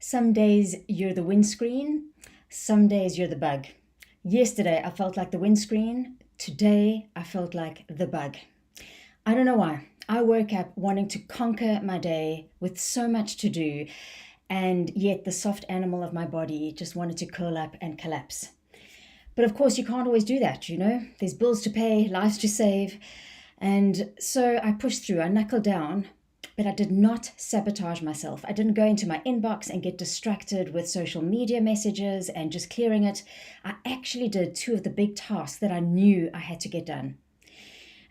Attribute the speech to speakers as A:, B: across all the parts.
A: Some days you're the windscreen, some days you're the bug. Yesterday I felt like the windscreen, today I felt like the bug. I don't know why. I woke up wanting to conquer my day with so much to do, and yet the soft animal of my body just wanted to curl up and collapse. But of course, you can't always do that, you know? There's bills to pay, lives to save. And so I pushed through, I knuckled down, but I did not sabotage myself. I didn't go into my inbox and get distracted with social media messages and just clearing it. I actually did two of the big tasks that I knew I had to get done.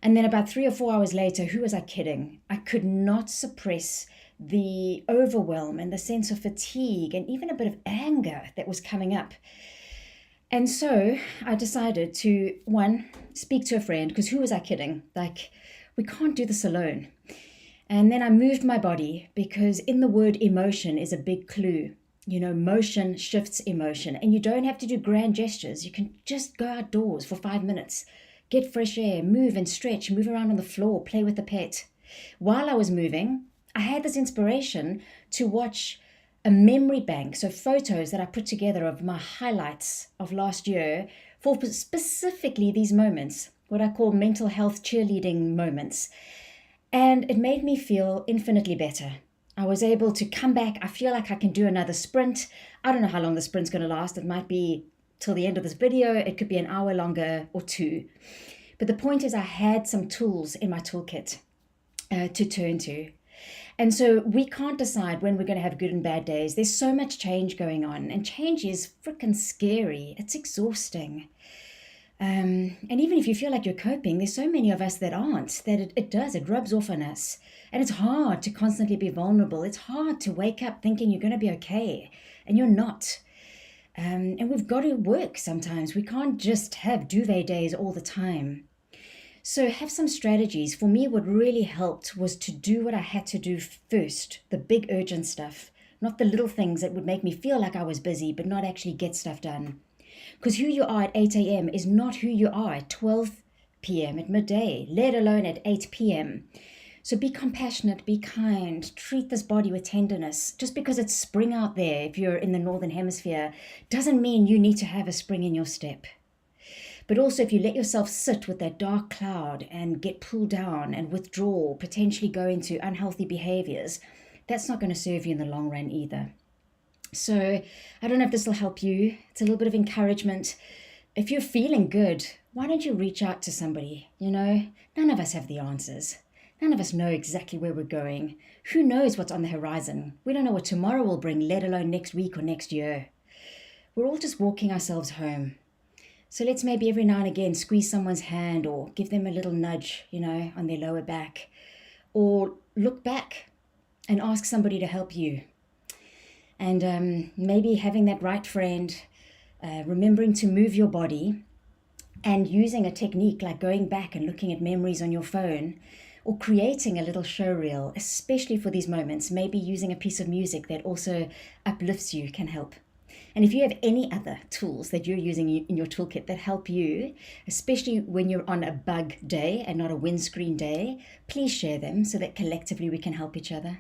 A: And then about 3 or 4 hours later, who was I kidding? I could not suppress the overwhelm and the sense of fatigue and even a bit of anger that was coming up. And so I decided to, one, speak to a friend, because who was I kidding? Like, we can't do this alone. And then I moved my body, because in the word emotion is a big clue. You know, motion shifts emotion, and you don't have to do grand gestures. You can just go outdoors for 5 minutes, get fresh air, move and stretch, move around on the floor, play with the pet. While I was moving, I had this inspiration to watch a memory bank, so photos that I put together of my highlights of last year for specifically these moments, what I call mental health cheerleading moments. And it made me feel infinitely better. I was able to come back. I feel like I can do another sprint. I don't know how long the sprint's going to last. It might be till the end of this video. It could be an hour longer or two. But the point is, I had some tools in my toolkit to turn to. And so we can't decide when we're going to have good and bad days. There's so much change going on, and change is freaking scary. It's exhausting. And even if you feel like you're coping, there's so many of us that aren't, that it rubs off on us. And it's hard to constantly be vulnerable. It's hard to wake up thinking you're going to be okay, and you're not. And we've got to work sometimes. We can't just have duvet days all the time. So have some strategies. For me, what really helped was to do what I had to do first, the big urgent stuff, not the little things that would make me feel like I was busy but not actually get stuff done. Because who you are at 8 a.m. is not who you are at 12 p.m. at midday, let alone at 8 p.m. So be compassionate, be kind, treat this body with tenderness. Just because it's spring out there, if you're in the Northern Hemisphere, doesn't mean you need to have a spring in your step. But also, if you let yourself sit with that dark cloud and get pulled down and withdraw, potentially go into unhealthy behaviors, that's not going to serve you in the long run either. So I don't know if this will help you. It's a little bit of encouragement. If you're feeling good, why don't you reach out to somebody? You know, none of us have the answers. None of us know exactly where we're going. Who knows what's on the horizon? We don't know what tomorrow will bring, let alone next week or next year. We're all just walking ourselves home. So let's maybe every now and again squeeze someone's hand or give them a little nudge, you know, on their lower back. Or look back and ask somebody to help you. And maybe having that right friend, remembering to move your body and using a technique like going back and looking at memories on your phone, or creating a little show reel, especially for these moments. Maybe using a piece of music that also uplifts you can help. And if you have any other tools that you're using in your toolkit that help you, especially when you're on a bug day and not a windscreen day, please share them so that collectively we can help each other.